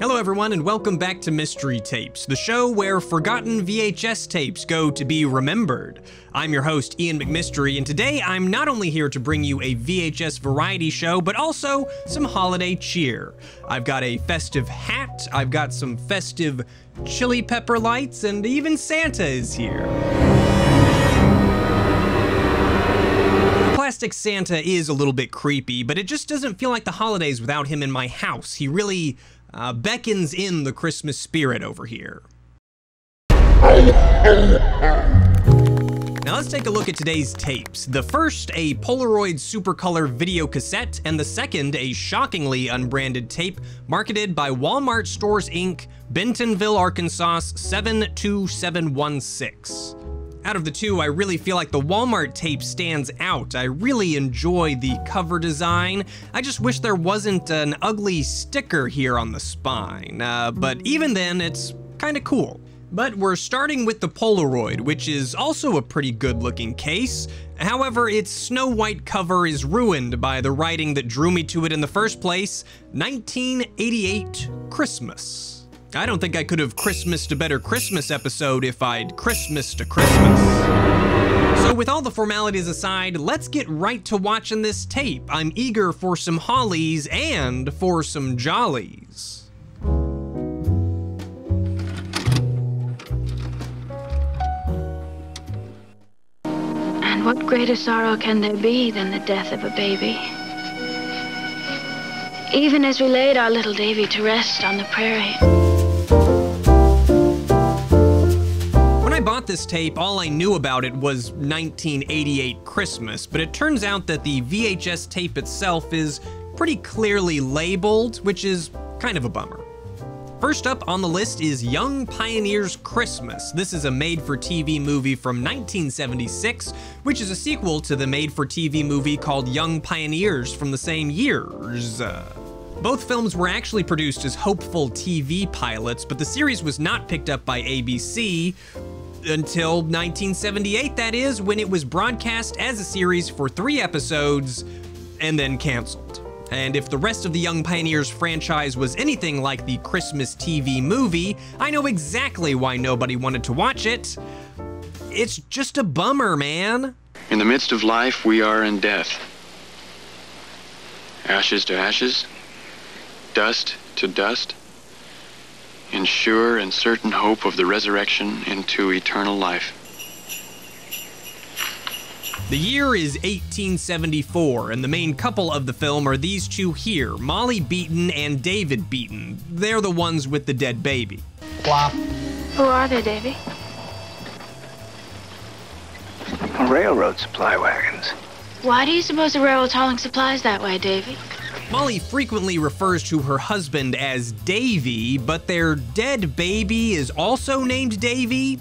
Hello everyone and welcome back to Mystery Tapes, the show where forgotten VHS tapes go to be remembered. I'm your host, Ian MacMystery, and today I'm not only here to bring you a VHS variety show, but also some holiday cheer. I've got a festive hat, I've got some festive chili pepper lights, and even Santa is here. Plastic Santa is a little bit creepy, but it just doesn't feel like the holidays without him in my house. He really beckons in the Christmas spirit over here. Now let's take a look at today's tapes. The first, a Polaroid Supercolor video cassette, and the second, a shockingly unbranded tape marketed by Walmart Stores Inc., Bentonville, Arkansas 72716. Out of the two, I really feel like the Walmart tape stands out. I really enjoy the cover design. I just wish there wasn't an ugly sticker here on the spine. But even then, it's kinda cool. But we're starting with the Polaroid, which is also a pretty good looking case. However, its snow white cover is ruined by the writing that drew me to it in the first place, 1988 Christmas. I don't think I could have Christmased a better Christmas episode if I'd Christmased a Christmas. So with all the formalities aside, let's get right to watching this tape. I'm eager for some hollies and for some jollies. And what greater sorrow can there be than the death of a baby? Even as we laid our little Davy to rest on the prairie. When I bought this tape, all I knew about it was 1988 Christmas, but it turns out that the VHS tape itself is pretty clearly labeled, which is kind of a bummer. First up on the list is Young Pioneers Christmas. This is a made-for-TV movie from 1976, which is a sequel to the made-for-TV movie called Young Pioneers from the same years. Both films were actually produced as hopeful TV pilots, but the series was not picked up by ABC until 1978, that is, when it was broadcast as a series for 3 episodes and then canceled. And if the rest of the Young Pioneers franchise was anything like the Christmas TV movie, I know exactly why nobody wanted to watch it. It's just a bummer, man. In the midst of life, we are in death. Ashes to ashes, dust to dust, in sure and certain hope of the resurrection into eternal life. The year is 1874, and the main couple of the film are these two here, Molly Beaton and David Beaton. They're the ones with the dead baby. Flop. Who are they, Davy? Railroad supply wagons. Why do you suppose the railroad's hauling supplies that way, Davy? Molly frequently refers to her husband as Davy, but their dead baby is also named Davy.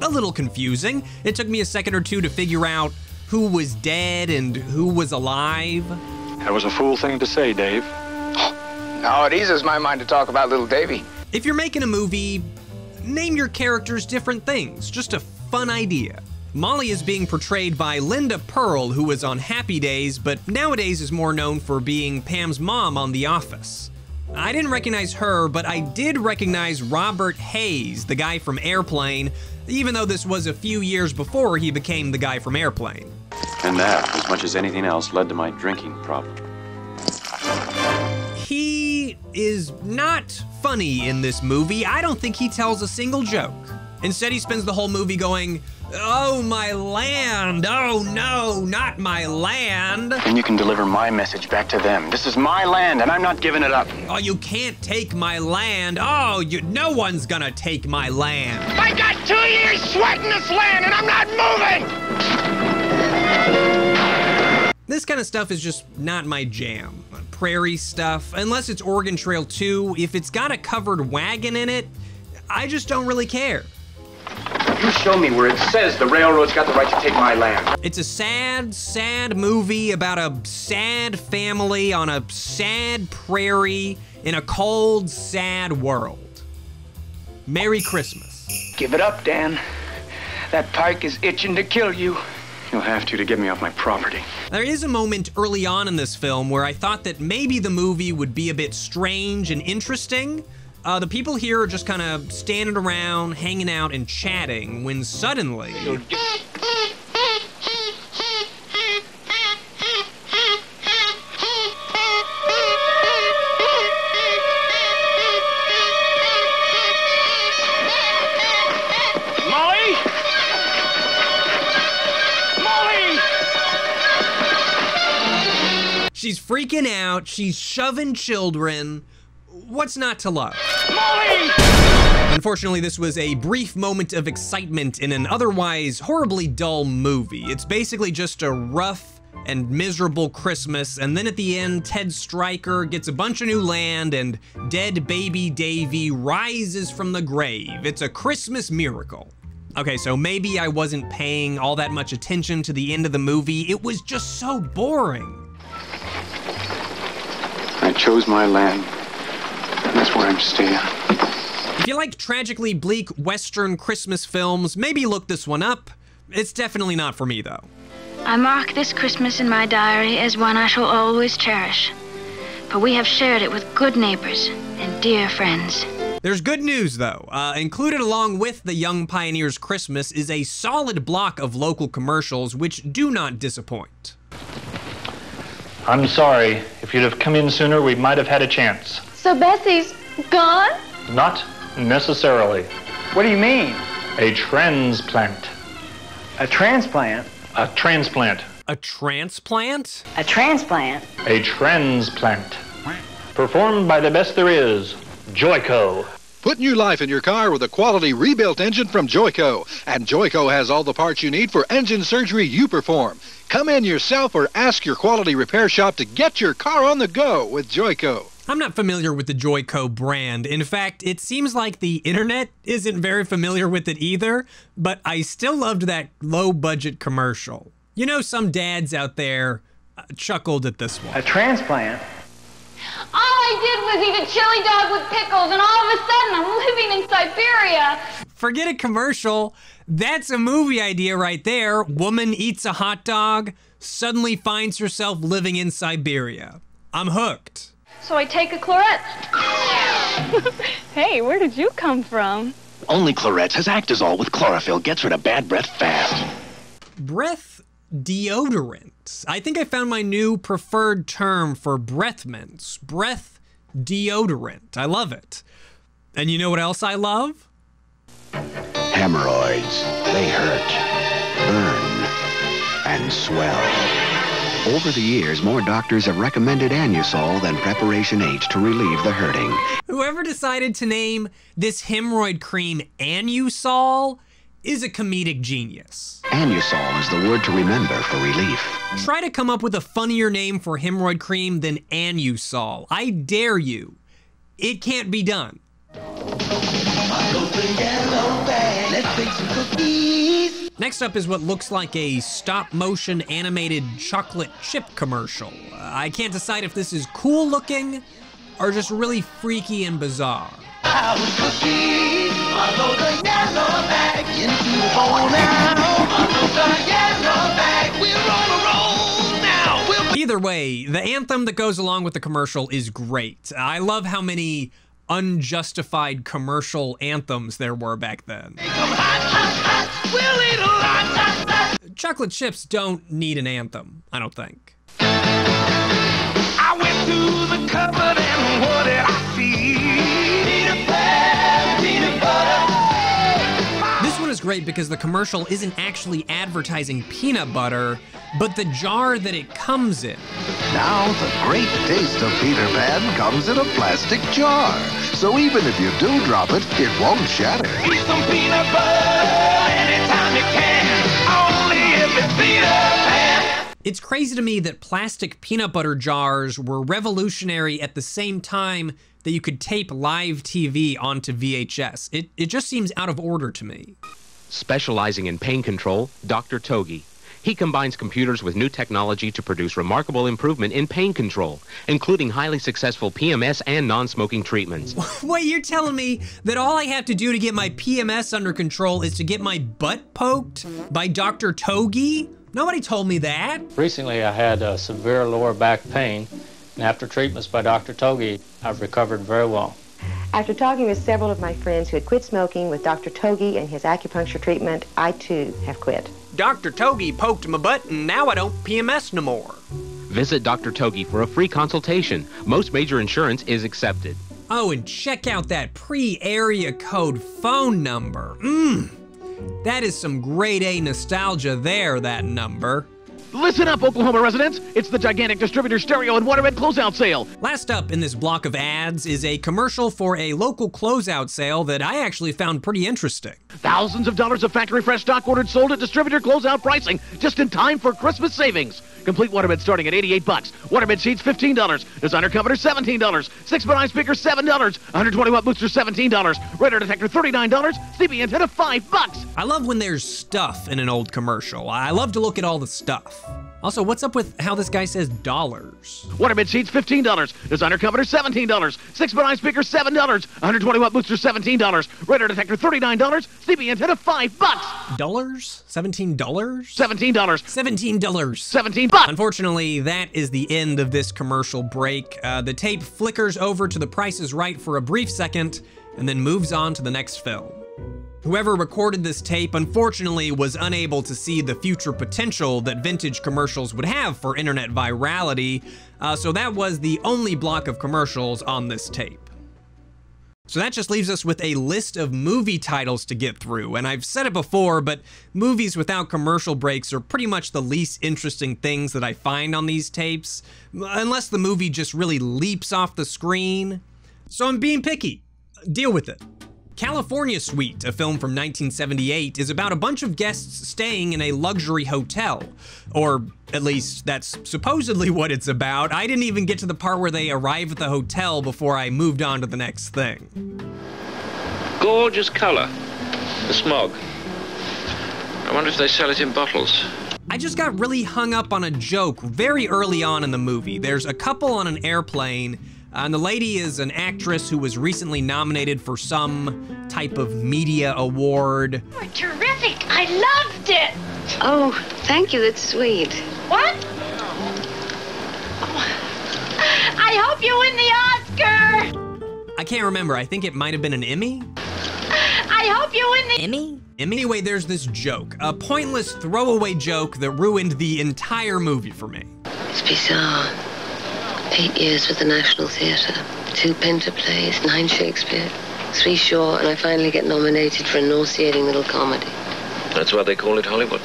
A little confusing. It took me a second or two to figure out who was dead and who was alive. That was a fool thing to say, Dave. No, it eases my mind to talk about little Davy. If you're making a movie, name your characters different things. Just a fun idea. Molly is being portrayed by Linda Pearl, who was on Happy Days, but nowadays is more known for being Pam's mom on The Office. I didn't recognize her, but I did recognize Robert Hayes, the guy from Airplane, even though this was a few years before he became the guy from Airplane. And that, as much as anything else, led to my drinking problem. He is not funny in this movie. I don't think he tells a single joke. Instead, he spends the whole movie going, "Oh, my land, oh no, not my land." And you can deliver my message back to them. This is my land, and I'm not giving it up. "Oh, you can't take my land. Oh, no one's gonna take my land." I got 2 years sweating this land, and I'm not moving! This kind of stuff is just not my jam. Prairie stuff, unless it's Oregon Trail 2, if it's got a covered wagon in it, I just don't really care. You show me where it says the railroad's got the right to take my land. It's a sad, sad movie about a sad family on a sad prairie in a cold, sad world. Merry Christmas. Give it up, Dan. That pike is itching to kill you. You'll have to get me off my property. There is a moment early on in this film where I thought that maybe the movie would be a bit strange and interesting, The people here are just kind of standing around, hanging out, and chatting when suddenly... She's freaking out, she's shoving children. What's not to love? Molly! Unfortunately, this was a brief moment of excitement in an otherwise horribly dull movie. It's basically just a rough and miserable Christmas, and then at the end, Ted Stryker gets a bunch of new land and dead baby Davy rises from the grave. It's a Christmas miracle. Okay, so maybe I wasn't paying all that much attention to the end of the movie. It was just so boring. I chose my land, and that's where I'm staying. If you like tragically bleak Western Christmas films, maybe look this one up. It's definitely not for me, though. I mark this Christmas in my diary as one I shall always cherish, for we have shared it with good neighbors and dear friends. There's good news, though. Included along with The Young Pioneer's Christmas is a solid block of local commercials which do not disappoint. I'm sorry. If you'd have come in sooner, we might have had a chance. So Bessie's gone? Not necessarily. What do you mean? A transplant. A transplant? A transplant. A transplant? A transplant? A transplant. Performed by the best there is, Joico. Put new life in your car with a quality rebuilt engine from Joico. And Joico has all the parts you need for engine surgery you perform. Come in yourself or ask your quality repair shop to get your car on the go with Joico. I'm not familiar with the Joico brand. In fact, it seems like the internet isn't very familiar with it either, but I still loved that low-budget commercial. You know, some dads out there chuckled at this one. A transplant? All I did was eat a chili dog with pickles, and all of a sudden I'm living in Siberia. Forget a commercial. That's a movie idea right there. Woman eats a hot dog, suddenly finds herself living in Siberia. I'm hooked. So I take a claret. Hey, where did you come from? Only Claret has Actazole with chlorophyll. Gets rid of bad breath fast. Breath deodorant. I think I found my new preferred term for breath mints. Breath deodorant. I love it. And you know what else I love? Hemorrhoids. They hurt, burn, and swell. Over the years, more doctors have recommended Anusol than Preparation H to relieve the hurting. Whoever decided to name this hemorrhoid cream Anusol is a comedic genius. Anusol is the word to remember for relief. Try to come up with a funnier name for hemorrhoid cream than Anusol. I dare you. It can't be done. Next up is what looks like a stop-motion animated chocolate chip commercial. I can't decide if this is cool looking or just really freaky and bizarre. Either way, the anthem that goes along with the commercial is great. I love how many unjustified commercial anthems there were back then. Chocolate chips don't need an anthem, I don't think. I went to the cupboard and what did I see? Peanut butter. This one is great because the commercial isn't actually advertising peanut butter, but the jar that it comes in. Now the great taste of Peter Pan comes in a plastic jar. So even if you do drop it, it won't shatter. Eat some peanut butter anytime you can. Only if it's Peter Pan. It's crazy to me that plastic peanut butter jars were revolutionary at the same time that you could tape live TV onto VHS. It just seems out of order to me. Specializing in pain control, Dr. Togi. He combines computers with new technology to produce remarkable improvement in pain control, including highly successful PMS and non-smoking treatments. Wait, you're telling me that all I have to do to get my PMS under control is to get my butt poked by Dr. Togi? Nobody told me that. Recently, I had severe lower back pain, and after treatments by Dr. Togi, I've recovered very well. After talking with several of my friends who had quit smoking with Dr. Togi and his acupuncture treatment, I too have quit. Dr. Togi poked my butt and now I don't PMS no more. Visit Dr. Togi for a free consultation. Most major insurance is accepted. Oh, and check out that pre-area code phone number. That is some grade A nostalgia there, that number. Listen up, Oklahoma residents. It's the gigantic distributor stereo and waterbed closeout sale. Last up in this block of ads is a commercial for a local closeout sale that I actually found pretty interesting. Thousands of dollars of factory fresh stock ordered sold at distributor closeout pricing, just in time for Christmas savings. Complete waterbed starting at $88. Waterbed sheets $15. Designer comforter $17. 6x9 speaker $7. 120-watt booster $17. Radar detector $39. CB antenna $5. I love when there's stuff in an old commercial. I love to look at all the stuff. Also, what's up with how this guy says dollars? Waterbed sheets $15. Designer comforter $17. 6x9 speaker $7. 120-watt booster $17. Radar detector $39. CB antenna $5. Dollars? $17? $17. $17. 17 bucks. Unfortunately, that is the end of this commercial break. The tape flickers over to The Price is Right for a brief second and then moves on to the next film. Whoever recorded this tape, unfortunately, was unable to see the future potential that vintage commercials would have for internet virality, so that was the only block of commercials on this tape. So that just leaves us with a list of movie titles to get through, and I've said it before, but movies without commercial breaks are pretty much the least interesting things that I find on these tapes, unless the movie just really leaps off the screen. So I'm being picky. Deal with it. California Suite, a film from 1978, is about a bunch of guests staying in a luxury hotel. Or at least that's supposedly what it's about. I didn't even get to the part where they arrive at the hotel before I moved on to the next thing. Gorgeous color. The smog. I wonder if they sell it in bottles. I just got really hung up on a joke very early on in the movie. There's a couple on an airplane, and the lady is an actress who was recently nominated for some type of media award. You were terrific. I loved it. Oh, thank you. That's sweet. What? Oh. I hope you win the Oscar. I can't remember. I think it might have been an Emmy. I hope you win the Emmy? Anyway, there's this joke, a pointless throwaway joke that ruined the entire movie for me. It's bizarre. 8 years with the National Theatre, 2 Pinter plays, 9 Shakespeare, 3 Shaw, and I finally get nominated for a nauseating little comedy. That's why they call it Hollywood.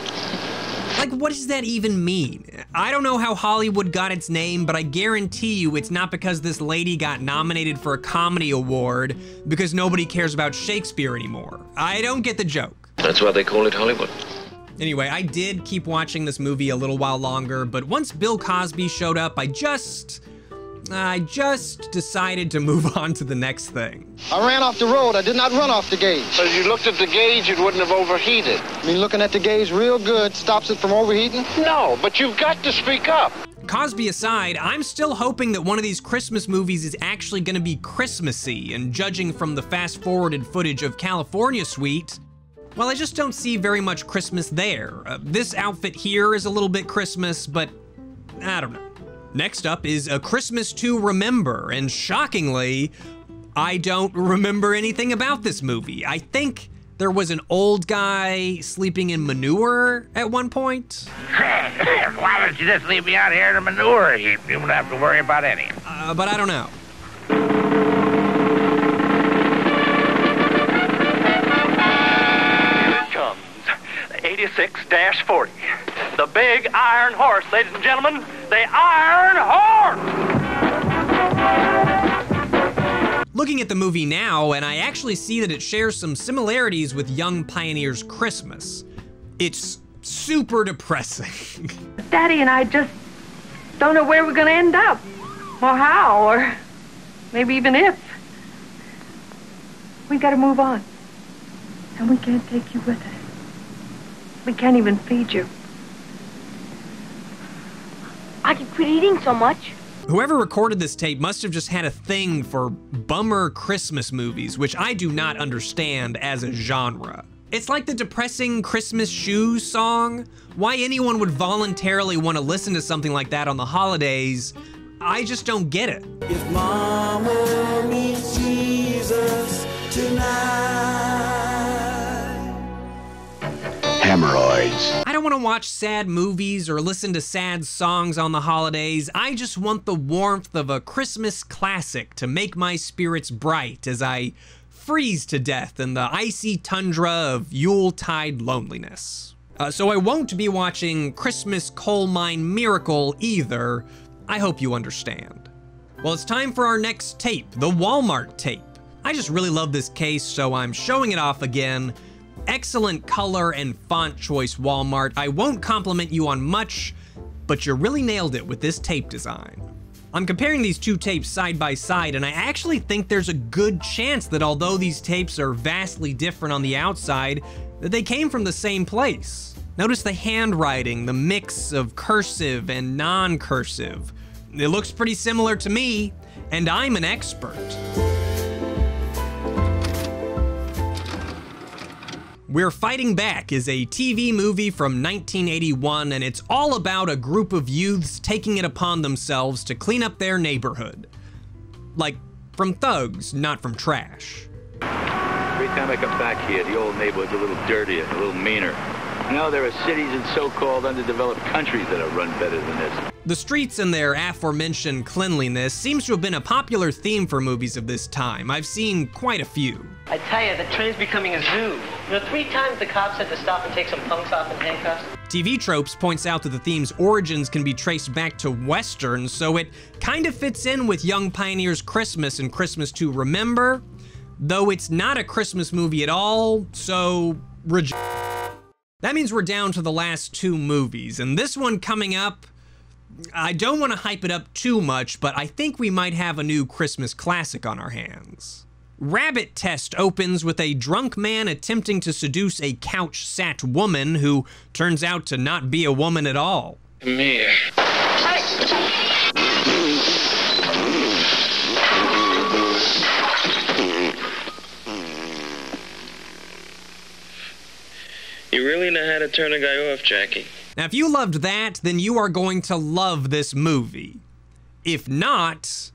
Like, what does that even mean? I don't know how Hollywood got its name, but I guarantee you it's not because this lady got nominated for a comedy award because nobody cares about Shakespeare anymore. I don't get the joke. That's why they call it Hollywood. Anyway, I did keep watching this movie a little while longer, but once Bill Cosby showed up, I just decided to move on to the next thing. I ran off the road. I did not run off the gauge. So if you looked at the gauge, it wouldn't have overheated. I mean, looking at the gauge real good stops it from overheating? No, but you've got to speak up. Cosby aside, I'm still hoping that one of these Christmas movies is actually gonna be Christmassy, and judging from the fast-forwarded footage of California Suite, well, I just don't see very much Christmas there. This outfit here is a little bit Christmas, but I don't know. Next up is A Christmas to Remember, and shockingly, I don't remember anything about this movie. I think there was an old guy sleeping in manure at one point. Why don't you just leave me out here in a manure heap? You won't have to worry about any. But I don't know. Here comes 86-40. The big iron horse, ladies and gentlemen. The Iron Horse! Looking at the movie now, and I actually see that it shares some similarities with Young Pioneer's Christmas. It's super depressing. Daddy and I just don't know where we're gonna end up, or how, or maybe even if. We gotta move on. And we can't take you with us. We can't even feed you. I can quit eating so much. Whoever recorded this tape must have just had a thing for bummer Christmas movies, which I do not understand as a genre. It's like the depressing Christmas Shoes song. Why anyone would voluntarily want to listen to something like that on the holidays, I just don't get it. If Mama meets Jesus Hemorrhoids. I don't want to watch sad movies or listen to sad songs on the holidays. I just want the warmth of a Christmas classic to make my spirits bright as I freeze to death in the icy tundra of Yuletide loneliness. So I won't be watching Christmas Coal Mine Miracle either. I hope you understand. Well, it's time for our next tape, the Walmart tape. I just really love this case, so I'm showing it off again. Excellent color and font choice, Walmart. I won't compliment you on much, but you really nailed it with this tape design. I'm comparing these two tapes side by side, and I actually think there's a good chance that although these tapes are vastly different on the outside, that they came from the same place. Notice the handwriting, the mix of cursive and non-cursive. It looks pretty similar to me, and I'm an expert. We're Fighting Back is a TV movie from 1981, and it's all about a group of youths taking it upon themselves to clean up their neighborhood. Like, from thugs, not from trash. Every time I come back here, the old neighborhood's a little dirtier, a little meaner. You know, there are cities and so-called underdeveloped countries that are run better than this. The streets and their aforementioned cleanliness seems to have been a popular theme for movies of this time. I've seen quite a few. I tell you, the train's becoming a zoo. You know, 3 times the cops had to stop and take some punks off in handcuffs. TV Tropes points out that the theme's origins can be traced back to Westerns, so it kind of fits in with Young Pioneer's Christmas and Christmas to Remember, though it's not a Christmas movie at all, so That means we're down to the last 2 movies, and this one coming up, I don't want to hype it up too much, but I think we might have a new Christmas classic on our hands. Rabbit Test opens with a drunk man attempting to seduce a couch-sat woman who turns out to not be a woman at all. Come here. You really know how to turn a guy off, Jackie. Now, if you loved that, then you are going to love this movie. If not...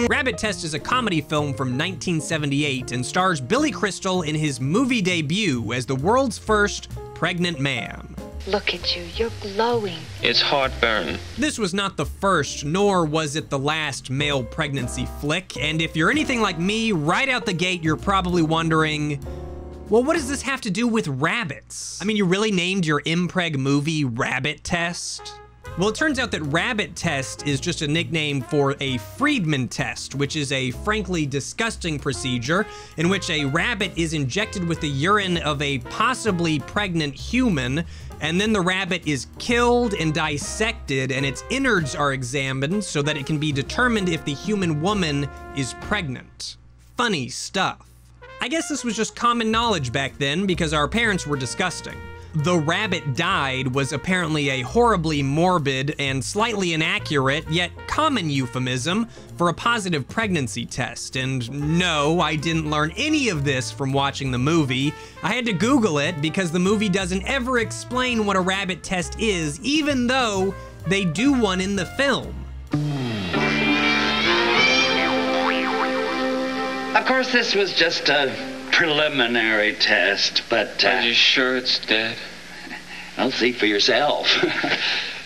Rabbit Test is a comedy film from 1978 and stars Billy Crystal in his movie debut as the world's first pregnant man. Look at you, you're glowing. It's heartburn. This was not the first, nor was it the last male pregnancy flick, and if you're anything like me, right out the gate, you're probably wondering, well, what does this have to do with rabbits? I mean, you really named your impreg movie Rabbit Test? Well, it turns out that Rabbit Test is just a nickname for a Friedman test, which is a frankly disgusting procedure in which a rabbit is injected with the urine of a possibly pregnant human, and then the rabbit is killed and dissected and its innards are examined so that it can be determined if the human woman is pregnant. Funny stuff. I guess this was just common knowledge back then because our parents were disgusting. The rabbit died was apparently a horribly morbid and slightly inaccurate, yet common euphemism for a positive pregnancy test. And no, I didn't learn any of this from watching the movie. I had to Google it because the movie doesn't ever explain what a rabbit test is, even though they do one in the film. Of course, this was just a preliminary test, but... Are you sure it's dead? I'll see for yourself.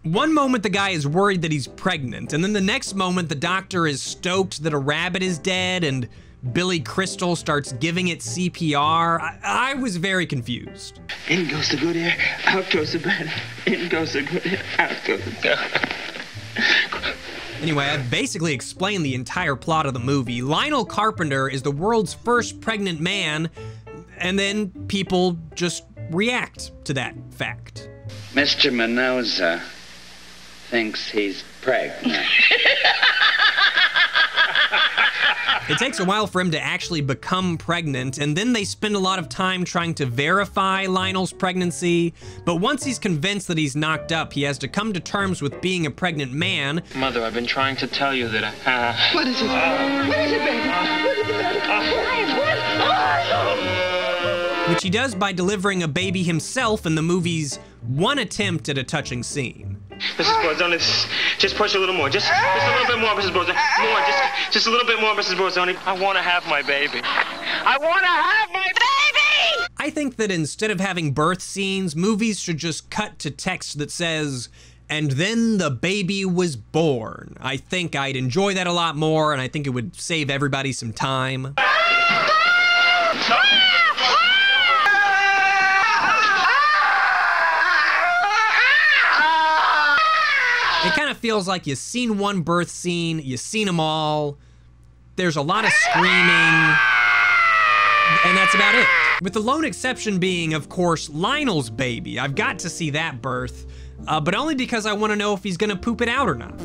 One moment the guy is worried that he's pregnant, and then the next moment the doctor is stoked that a rabbit is dead, and Billy Crystal starts giving it CPR. I was very confused. In goes the good air, out goes the bad. In goes the good air, out goes the bad. Anyway, I've basically explained the entire plot of the movie. Lionel Carpenter is the world's first pregnant man, and then people just react to that fact. Mr. Mendoza thinks he's pregnant. It takes a while for him to actually become pregnant, and then they spend a lot of time trying to verify Lionel's pregnancy, but once he's convinced that he's knocked up, he has to come to terms with being a pregnant man. Mother, I've been trying to tell you that I... What is it? What is it, baby? What is it, baby? which he does by delivering a baby himself in the movie's one attempt at a touching scene. Mrs. Borzoni, just push a little more. Just a little bit more, Mrs. Borzoni. More, just a little bit more, Mrs. Borzoni. I want to have my baby. I want to have my baby! I think that instead of having birth scenes, movies should just cut to text that says, "And then the baby was born." I think I'd enjoy that a lot more, and I think it would save everybody some time. It kind of feels like you've seen one birth scene, you've seen them all, there's a lot of screaming, and that's about it. With the lone exception being, of course, Lionel's baby. I've got to see that birth, but only because I want to know if he's gonna poop it out or not.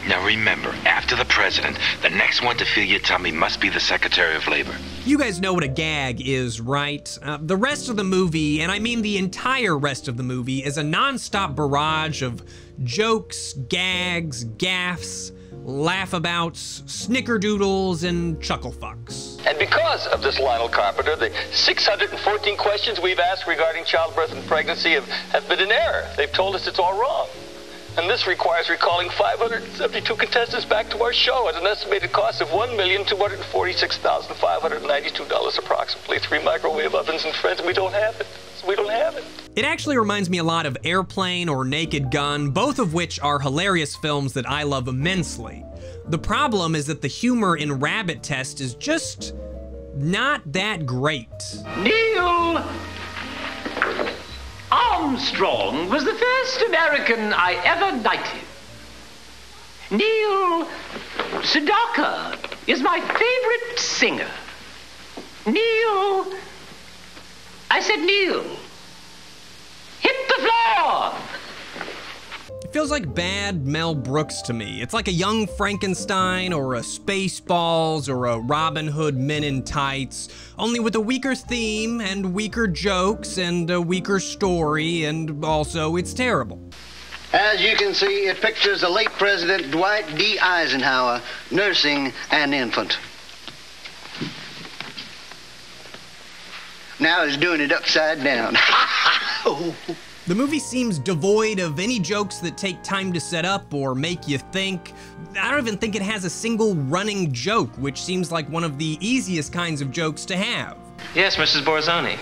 Now remember, after the president, the next one to fill your tummy must be the Secretary of Labor. You guys know what a gag is, right? The rest of the movie, and I mean the entire rest of the movie, is a non-stop barrage of jokes, gags, gaffes, laughabouts, snickerdoodles, and chucklefucks. And because of this Lionel Carpenter, the 614 questions we've asked regarding childbirth and pregnancy have been in error. They've told us it's all wrong. And this requires recalling 572 contestants back to our show at an estimated cost of $1,246,592 approximately. 3 microwave ovens and friends, we don't have it. We don't have it. It actually reminds me a lot of Airplane or Naked Gun, both of which are hilarious films that I love immensely. The problem is that the humor in Rabbit Test is just not that great. Neil Armstrong was the first American I ever knighted. Neil Sedaka is my favorite singer. Neil, I said Neil, hit the floor! It feels like bad Mel Brooks to me. It's like a Young Frankenstein or a Spaceballs or a Robin Hood Men in Tights, only with a weaker theme and weaker jokes and a weaker story, and also it's terrible. As you can see, it pictures the late President Dwight D. Eisenhower nursing an infant. Now he's doing it upside down. The movie seems devoid of any jokes that take time to set up or make you think. I don't even think it has a single running joke, which seems like one of the easiest kinds of jokes to have. Yes, Mrs. Borzoni.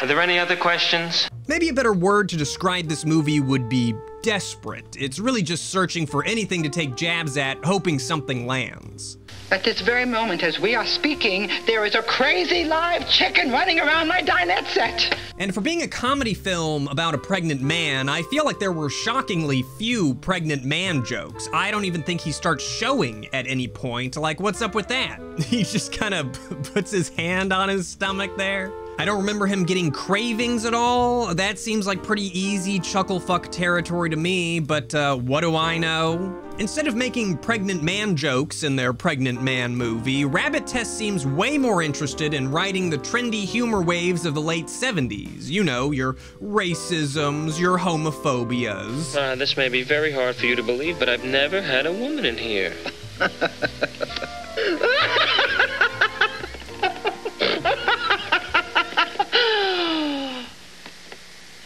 Are there any other questions? Maybe a better word to describe this movie would be desperate. It's really just searching for anything to take jabs at, hoping something lands. At this very moment, as we are speaking, there is a crazy live chicken running around my dinette set. And for being a comedy film about a pregnant man, I feel like there were shockingly few pregnant man jokes. I don't even think he starts showing at any point. Like, what's up with that? He just kind of puts his hand on his stomach there. I don't remember him getting cravings at all. That seems like pretty easy chucklefuck territory to me, but what do I know? Instead of making pregnant man jokes in their pregnant man movie, Rabbit Test seems way more interested in riding the trendy humor waves of the late 70s. You know, your racisms, your homophobias. This may be very hard for you to believe, but I've never had a woman in here.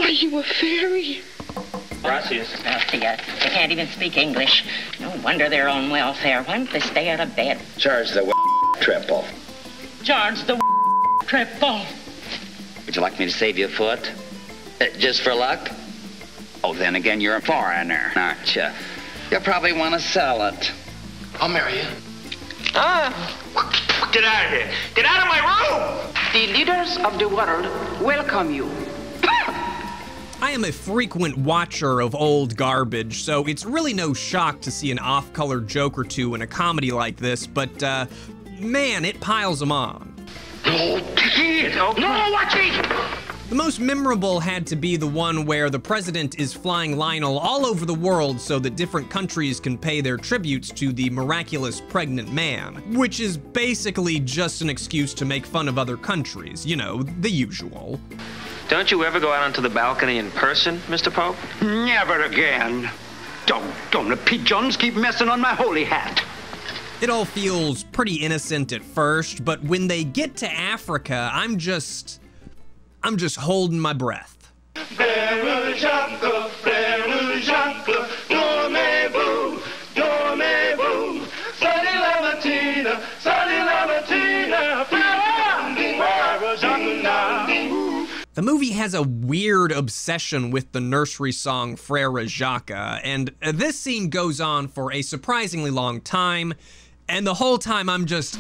Are you a fairy? Gracias. They can't even speak English. No wonder they're on welfare. Why don't they stay out of bed? Charge the triple. Charge the triple. Would you like me to save you a foot? Just for luck? Oh, then again, you're a foreigner, aren't you? You'll probably want to sell it. I'll marry you. Get out of here. Get out of my room! The leaders of the world welcome you. I am a frequent watcher of old garbage, so it's really no shock to see an off-color joke or two in a comedy like this, but, man, it piles them on. No, watch it! The most memorable had to be the one where the president is flying Lionel all over the world so that different countries can pay their tributes to the miraculous pregnant man, which is basically just an excuse to make fun of other countries, you know, the usual. Don't you ever go out onto the balcony in person, Mr. Pope? Never again. Doggone the pigeons keep messing on my holy hat. It all feels pretty innocent at first, but when they get to Africa, I'm just holding my breath. The movie has a weird obsession with the nursery song Frère Jacques, and this scene goes on for a surprisingly long time, and the whole time I'm just...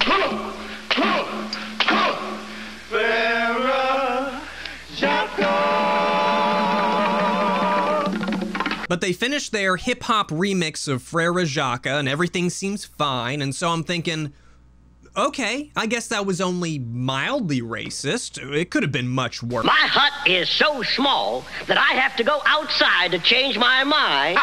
But they finished their hip-hop remix of Frère Jacques, and everything seems fine, and so I'm thinking, okay, I guess that was only mildly racist. It could have been much worse. My hut is so small that I have to go outside to change my mind.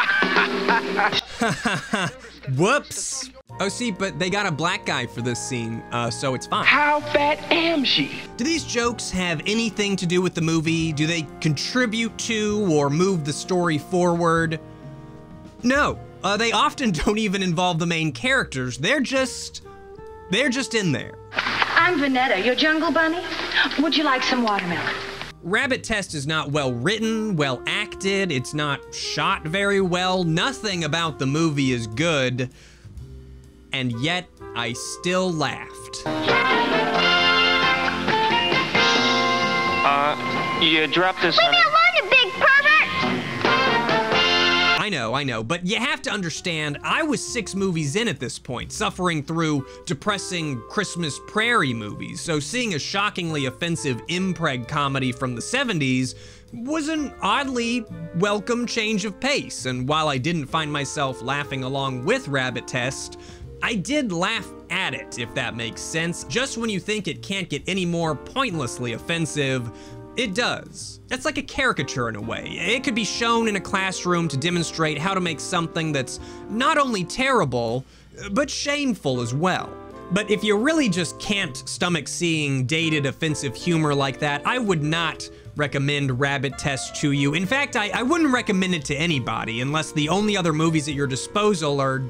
Whoops. Oh, see, but they got a black guy for this scene, so it's fine. How fat am she? Do these jokes have anything to do with the movie? Do they contribute to or move the story forward? No, they often don't even involve the main characters. They're just in there. I'm Vanetta, your jungle bunny. Would you like some watermelon? Rabbit Test is not well written, well acted, it's not shot very well, nothing about the movie is good, and yet I still laughed. You dropped this on... Leave me alone, you big pervert! I know, but you have to understand, I was 6 movies in at this point, suffering through depressing Christmas Prairie movies, so seeing a shockingly offensive impreg comedy from the 70s was an oddly welcome change of pace, and while I didn't find myself laughing along with Rabbit Test, I did laugh at it, if that makes sense. Just when you think it can't get any more pointlessly offensive, it does. It's like a caricature in a way. It could be shown in a classroom to demonstrate how to make something that's not only terrible, but shameful as well. But if you really just can't stomach seeing dated offensive humor like that, I would not recommend Rabbit Test to you. In fact, I wouldn't recommend it to anybody unless the only other movies at your disposal are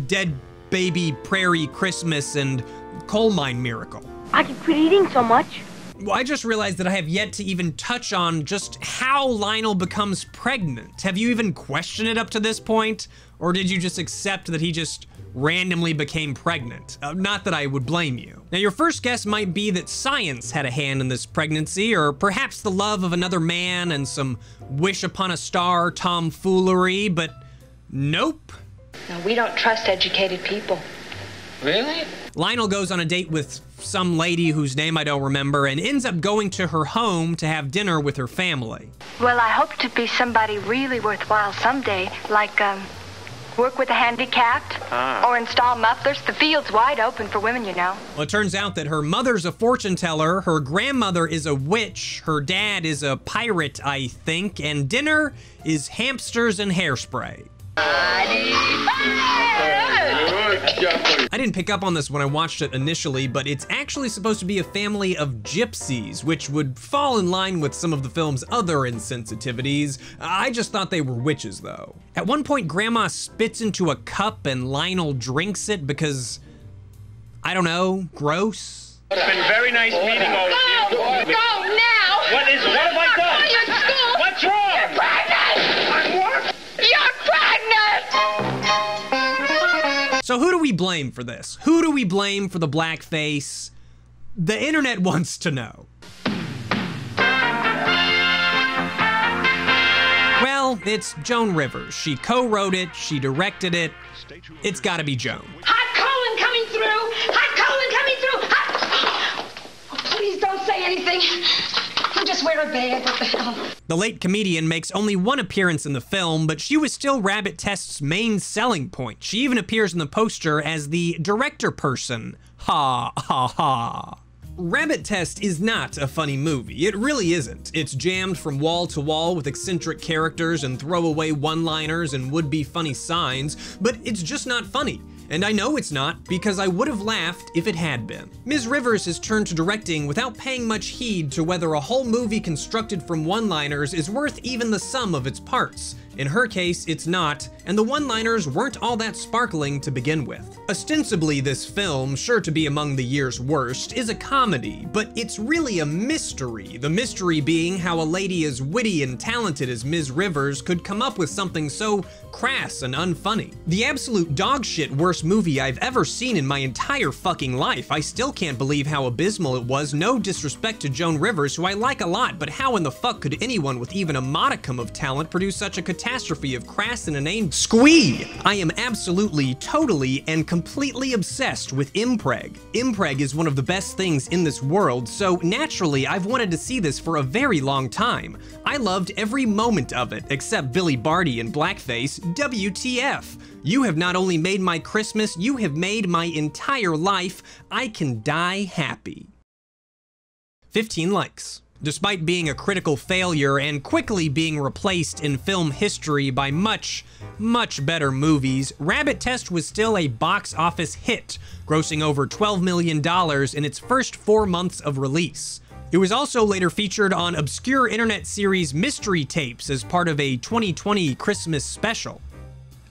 Dead Baby Prairie Christmas and Coal Mine Miracle. I can quit eating so much. Well, I just realized that I have yet to even touch on just how Lionel becomes pregnant. Have you even questioned it up to this point? Or did you just accept that he just randomly became pregnant? Not that I would blame you. Now, your first guess might be that science had a hand in this pregnancy, or perhaps the love of another man and some wish upon a star tomfoolery, but nope. No, we don't trust educated people. Really? Lionel goes on a date with some lady whose name I don't remember and ends up going to her home to have dinner with her family. Well, I hope to be somebody really worthwhile someday, like, work with the handicapped, or install mufflers. The field's wide open for women, you know. Well, it turns out that her mother's a fortune teller, her grandmother is a witch, her dad is a pirate, I think, and dinner is hamsters and hairspray. I didn't pick up on this when I watched it initially, but it's actually supposed to be a family of gypsies, which would fall in line with some of the film's other insensitivities. I just thought they were witches, though. At one point, Grandma spits into a cup and Lionel drinks it because, I don't know, gross? It's been very nice meeting all of you. Go now! What have I done? Go to your school! What's wrong? You're pregnant! I'm what? You're pregnant! So who do we blame for this? Who do we blame for the blackface? The internet wants to know. Well, it's Joan Rivers. She co-wrote it, she directed it. It's gotta be Joan. Hot colon coming through! Hot colon coming through! Hot... Oh, please don't say anything. You just wear a bag. What the hell? The late comedian makes only one appearance in the film, but she was still Rabbit Test's main selling point. She even appears in the poster as the director person. Ha ha ha. Rabbit Test is not a funny movie. It really isn't. It's jammed from wall to wall with eccentric characters and throwaway one-liners and would-be funny signs, but it's just not funny. And I know it's not, because I would have laughed if it had been. Ms. Rivers has turned to directing without paying much heed to whether a whole movie constructed from one-liners is worth even the sum of its parts. In her case, it's not, and the one-liners weren't all that sparkling to begin with. Ostensibly, this film, sure to be among the year's worst, is a comedy, but it's really a mystery. The mystery being how a lady as witty and talented as Ms. Rivers could come up with something so crass and unfunny. The absolute dogshit worst movie I've ever seen in my entire fucking life. I still can't believe how abysmal it was. No disrespect to Joan Rivers, who I like a lot, but how in the fuck could anyone with even a modicum of talent produce such a catastrophe of crass and inane squee? I am absolutely, totally, and completely obsessed with impreg. Impreg is one of the best things in this world, so naturally I've wanted to see this for a very long time. I loved every moment of it, except Billy Barty in blackface. WTF? You have not only made my Christmas, you have made my entire life. I can die happy. 15 likes. Despite being a critical failure and quickly being replaced in film history by much, much better movies, Rabbit Test was still a box office hit, grossing over $12 million in its first 4 months of release. It was also later featured on obscure internet series Mystery Tapes as part of a 2020 Christmas special.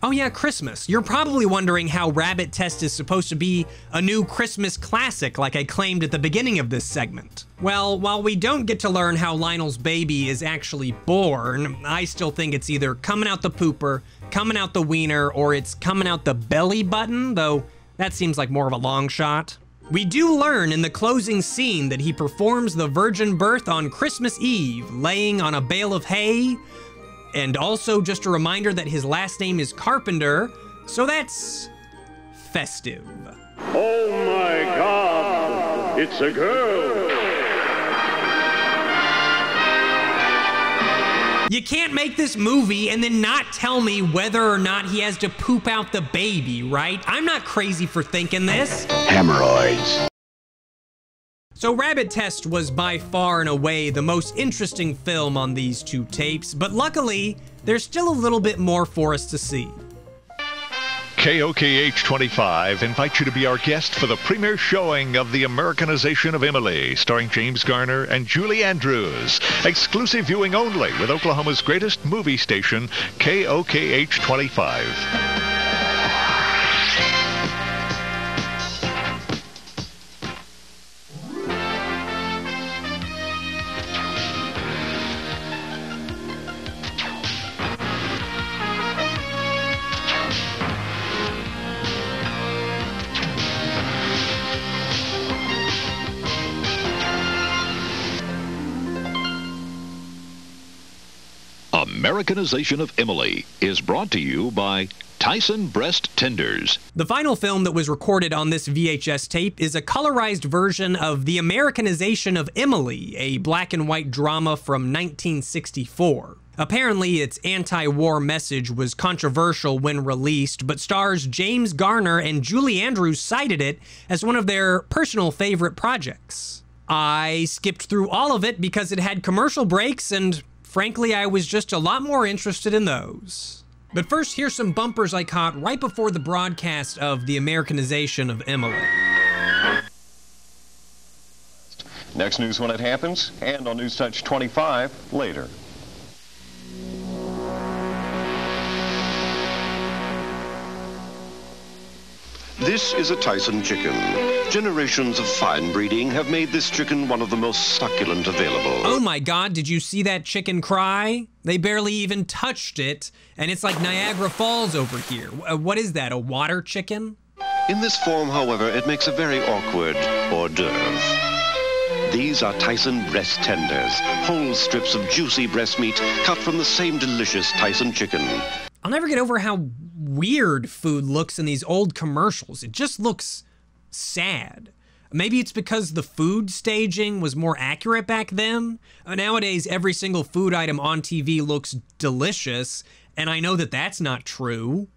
Oh yeah, Christmas. You're probably wondering how Rabbit Test is supposed to be a new Christmas classic like I claimed at the beginning of this segment. Well, while we don't get to learn how Lionel's baby is actually born, I still think it's either coming out the pooper, coming out the wiener, or it's coming out the belly button, though that seems like more of a long shot. We do learn in the closing scene that he performs the virgin birth on Christmas Eve, laying on a bale of hay. And also just a reminder that his last name is Carpenter, so that's festive. Oh my God, it's a girl. You can't make this movie and then not tell me whether or not he has to poop out the baby, right? I'm not crazy for thinking this. Hemorrhoids. So Rabbit Test was by far and away the most interesting film on these two tapes, but luckily, there's still a little bit more for us to see. KOKH 25 invites you to be our guest for the premiere showing of The Americanization of Emily, starring James Garner and Julie Andrews. Exclusive viewing only with Oklahoma's greatest movie station, KOKH 25. Americanization of Emily is brought to you by Tyson Breast Tenders. The final film that was recorded on this VHS tape is a colorized version of The Americanization of Emily, a black and white drama from 1964. Apparently, its anti-war message was controversial when released, but stars James Garner and Julie Andrews cited it as one of their personal favorite projects. I skipped through all of it because it had commercial breaks, and frankly, I was just a lot more interested in those. But first, here's some bumpers I caught right before the broadcast of The Americanization of Emily. Next news when it happens, and on News Touch 25 later. This is a Tyson chicken. Generations of fine breeding have made this chicken one of the most succulent available. Oh my God, did you see that chicken cry? They barely even touched it, and it's like Niagara Falls over here. What is that, a water chicken? In this form, however, it makes a very awkward hors d'oeuvre. These are Tyson breast tenders, whole strips of juicy breast meat cut from the same delicious Tyson chicken. I'll never get over how weird food looks in these old commercials. It just looks sad. Maybe it's because the food staging was more accurate back then. Nowadays, every single food item on TV looks delicious, and I know that that's not true.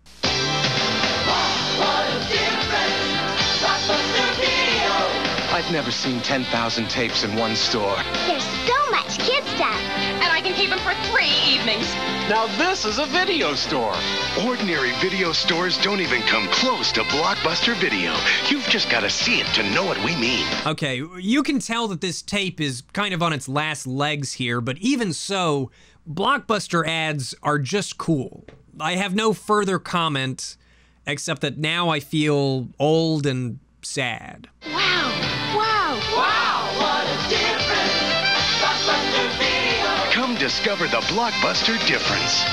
I've never seen 10,000 tapes in one store. There's so much kid stuff. And I can keep them for 3 evenings. Now this is a video store. Ordinary video stores don't even come close to Blockbuster Video. You've just got to see it to know what we mean. Okay, you can tell that this tape is kind of on its last legs here, but even so, Blockbuster ads are just cool. I have no further comment, except that now I feel old and sad. Wow, what a difference. Blockbuster Video. Come discover the Blockbuster difference.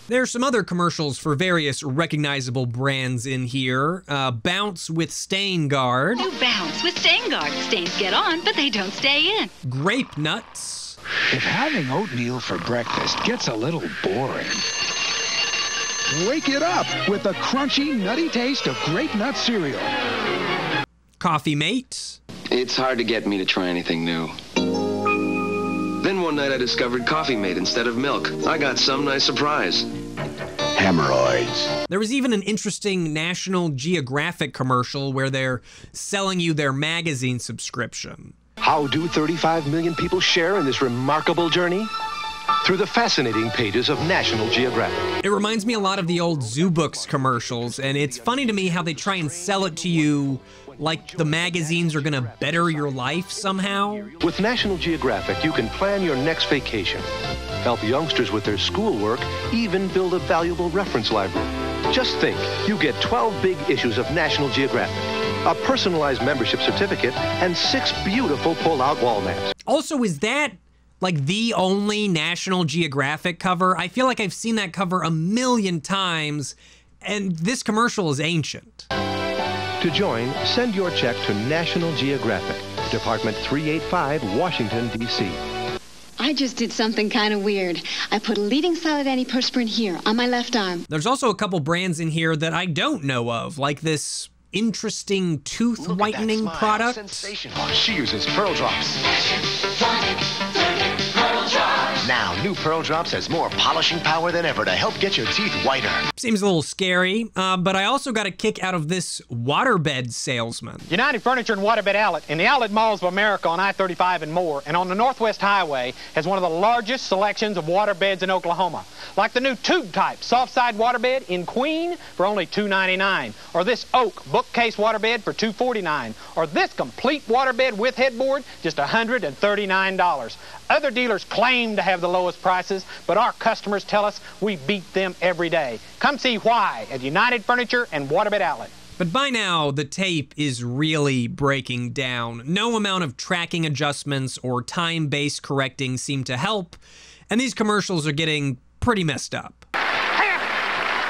There's some other commercials for various recognizable brands in here. Bounce with Stain Guard. New Bounce with Stain Guard. Stains get on, but they don't stay in. Grape Nuts. If having oatmeal for breakfast gets a little boring, wake it up with the crunchy, nutty taste of Grape Nut cereal. Coffee Mate. It's hard to get me to try anything new. Then one night I discovered Coffee Mate instead of milk. I got some nice surprise. Hemorrhoids. There was even an interesting National Geographic commercial where they're selling you their magazine subscription. How do 35 million people share in this remarkable journey? Through the fascinating pages of National Geographic. It reminds me a lot of the old Zoo Books commercials, and it's funny to me how they try and sell it to you like the magazines are gonna better your life somehow. With National Geographic, you can plan your next vacation, help youngsters with their schoolwork, even build a valuable reference library. Just think, you get 12 big issues of National Geographic, a personalized membership certificate, and 6 beautiful pull-out wall maps. Also, is that like the only National Geographic cover? I feel like I've seen that cover a million times, and this commercial is ancient. To join, send your check to National Geographic, Department 385, Washington, D.C. I just did something kind of weird. I put a leading solid antiperspirant here on my left arm. There's also a couple brands in here that I don't know of, like this interesting tooth whitening product. Sensational. She uses Pearl Drops. Now, new Pearl Drops has more polishing power than ever to help get your teeth whiter. Seems a little scary, but I also got a kick out of this waterbed salesman. United Furniture and Waterbed Outlet in the Outlet Malls of America on I-35 and more, and on the Northwest Highway, has one of the largest selections of waterbeds in Oklahoma. Like the new tube-type soft-side waterbed in Queen for only $2.99, or this oak bookcase waterbed for $2.49, or this complete waterbed with headboard, just $139. Other dealers claim to have the lowest prices, but our customers tell us we beat them every day. Come see why at United Furniture and Waterbed Outlet. But by now, the tape is really breaking down. No amount of tracking adjustments or time-based correcting seem to help, and these commercials are getting pretty messed up.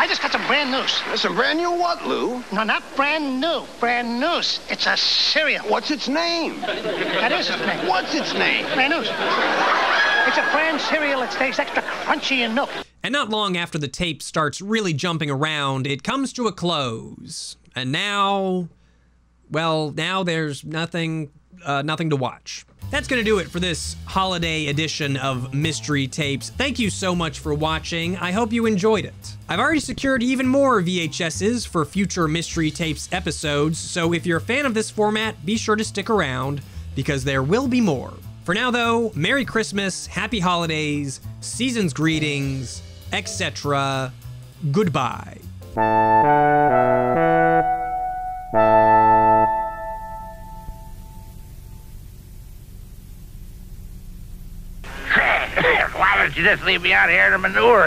I just got some brand news. Some brand new what, Lou? No, not brand new. Brand news. It's a cereal. What's its name? That is its name. What's its name? Brand news. It's a brand cereal that stays extra crunchy in milk. And not long after the tape starts really jumping around, it comes to a close. And now, well, now there's nothing to watch. That's gonna do it for this holiday edition of Mystery Tapes. Thank you so much for watching. I hope you enjoyed it. I've already secured even more VHSs for future Mystery Tapes episodes, so if you're a fan of this format, be sure to stick around, because there will be more. For now though, Merry Christmas, Happy Holidays, Season's Greetings, etc. Goodbye. Why don't you just leave me out here in the manure?